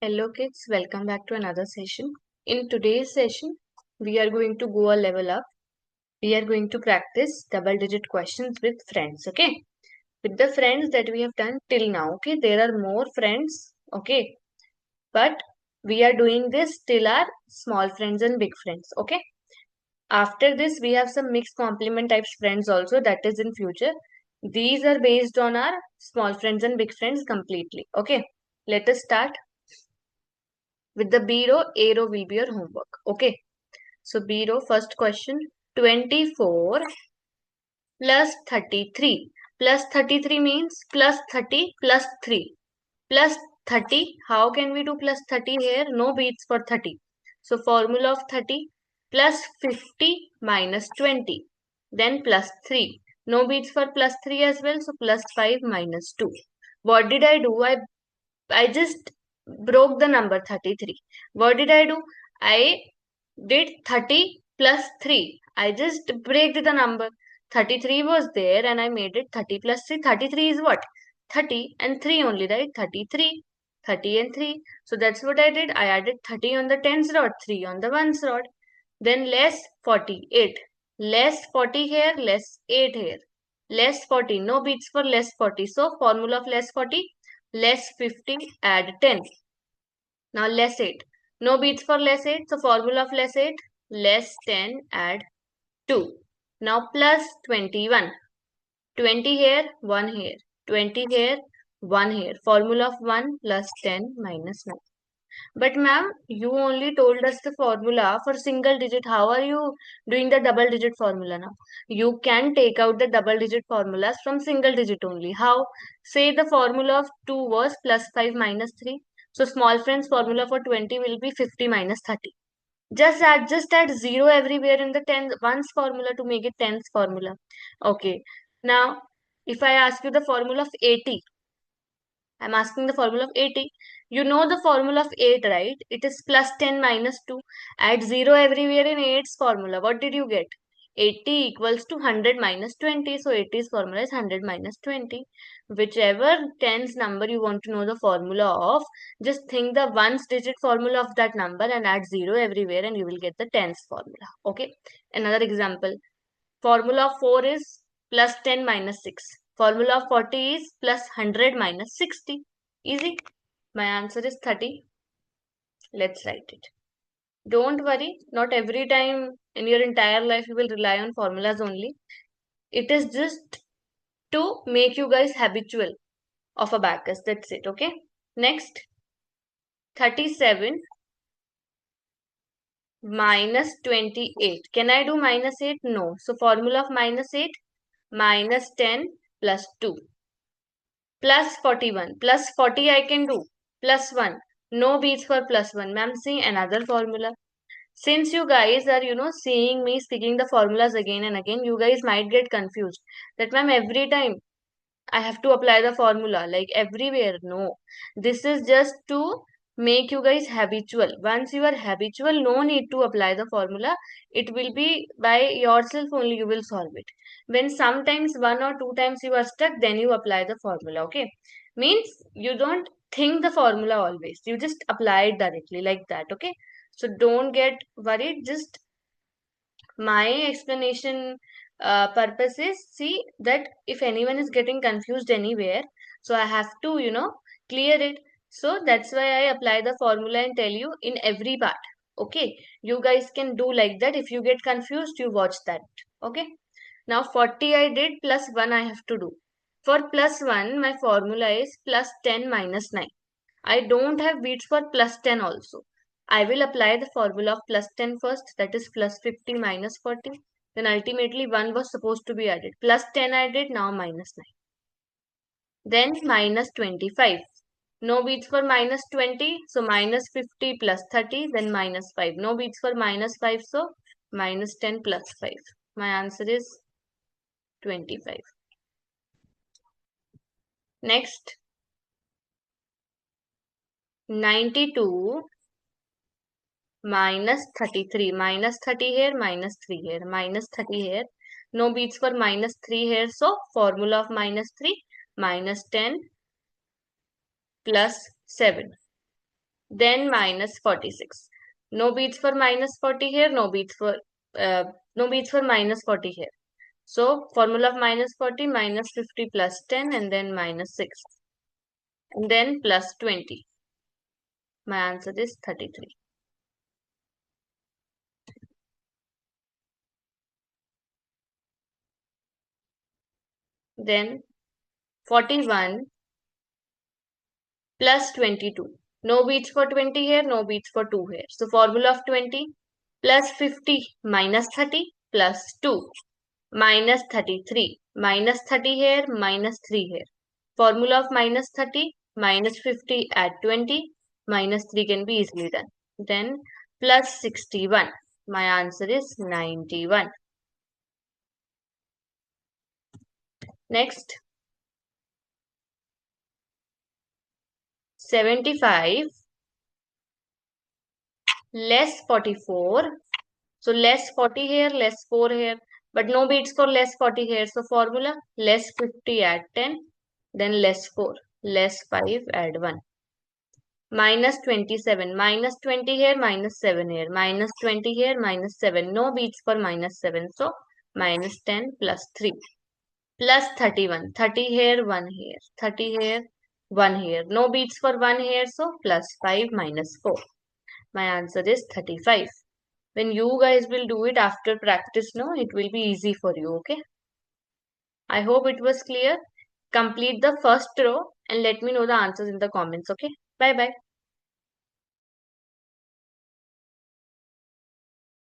Hello kids, welcome back to another session. In today's session, we are going to go a level up. We are going to practice double digit questions with friends, okay? With the friends that we have done till now, okay? There are more friends, okay? But we are doing this till our small friends and big friends, okay? After this, we have some mixed complement types friends also, that is in future. These are based on our small friends and big friends completely, okay? Let us start. With the B row, A row will be your homework. Okay. So B row, first question. 24 plus 33. Plus 33 means plus 30 plus 3. Plus 30. How can we do plus 30 here? No beats for 30. So formula of 30 plus 50 minus 20. Then plus 3. No beats for plus 3 as well. So plus 5 minus 2. What did I do? I just broke the number 33. What did I do? I did 30 plus 3. I just break the number. 33 was there and I made it 30 plus 3. 33 is what? 30 and 3 only, right? 33. 30 and 3. So that's what I did. I added 30 on the tens rod, 3 on the ones rod. Then less 48. Less 40 here, less 8 here. Less 40. No beats for less 40. So formula of less 40, less 50, add 10. Now less 8. No beats for less 8. So formula of less 8, less 10, add 2. Now plus 21. 20 here, 1 here. 20 here, 1 here. Formula of 1 plus 10 minus 9. But ma'am, you only told us the formula for single digit. How are you doing the double digit formula now? You can take out the double digit formulas from single digit only. How? Say the formula of 2 was plus 5 minus 3. So small friend's formula for 20 will be 50 minus 30. Just add 0 everywhere in the tens ones formula to make it tens formula. Okay. Now, if I ask you the formula of 80, I'm asking the formula of 80. You know the formula of 8, right? It is plus 10 minus 2. Add 0 everywhere in 8's formula. What did you get? 80 equals to 100 minus 20. So 80's formula is 100 minus 20. Whichever tens number you want to know the formula of, just think the ones digit formula of that number and add 0 everywhere and you will get the tens formula. Okay. Another example. Formula of 4 is plus 10 minus 6. Formula of 40 is plus 100 minus 60. Easy. My answer is 30. Let's write it. Don't worry, not every time in your entire life you will rely on formulas only. It is just to make you guys habitual of abacus. That's it, okay? Next, 37 minus 28. Can I do minus 8? No. So formula of minus 8, minus 10 plus 2. Plus 41. Plus 40 I can do. Plus 1. No beats for plus 1. Ma'am, see another formula. Since you guys are, seeing me speaking the formulas again and again, you guys might get confused. That ma'am, every time I have to apply the formula, like everywhere. No. This is just to make you guys habitual. Once you are habitual, no need to apply the formula. It will be by yourself only you will solve it. When sometimes one or two times you are stuck, then you apply the formula. Okay. Means you don't think the formula always. You just apply it directly like that. Okay. So don't get worried. Just my explanation purpose is see that if anyone is getting confused anywhere, so I have to clear it. So that's why I apply the formula and tell you in every part. Okay, you guys can do like that. If you get confused, you watch that. Okay, now 40 I did, plus 1 I have to do. For plus 1 my formula is plus 10 minus 9. I don't have beats for plus 10 also. I will apply the formula of plus 10 first, that is plus 50 minus 40. Then ultimately 1 was supposed to be added. Plus 10 I did, now minus 9. Then minus 25. No beats for minus 20, so minus 50 plus 30, then minus 5. No beats for minus 5, so minus 10 plus 5. My answer is 25. Next, 92 minus 33. Minus 30 here, minus 3 here, minus 30 here. No beats for minus 3 here. So formula of minus 3, minus 10 plus 7. then minus 46. No beats for minus 40 here, uh, no beats for minus 40 here. So formula of minus 40, minus 50 plus 10 and then minus 6 and then plus 20. My answer is 33. Then 41 plus 22. No beats for 20 here, no beats for 2 here. So formula of 20 plus 50 minus 30 plus 2 minus 33. Minus 30 here, minus 3 here. Formula of minus 30 minus 50 at 20 minus 3 can be easily done. Then plus 61. My answer is 91. Next, 75 less 44. So less 40 here, less 4 here. But no beats for less 40 here. So formula less 50 add 10. Then less 4. Less 5 add 1. Minus 27. Minus 20 here, minus 7 here. Minus 20 here, minus 7. No beats for minus 7. So minus 10 plus 3. Plus 31. 30 here, 1 here. 30 here, 1 here. No beats for 1 here. So plus 5 minus 4. My answer is 35. When you guys will do it after practice, no, it will be easy for you, okay? I hope it was clear. Complete the first row and let me know the answers in the comments, okay? Bye bye.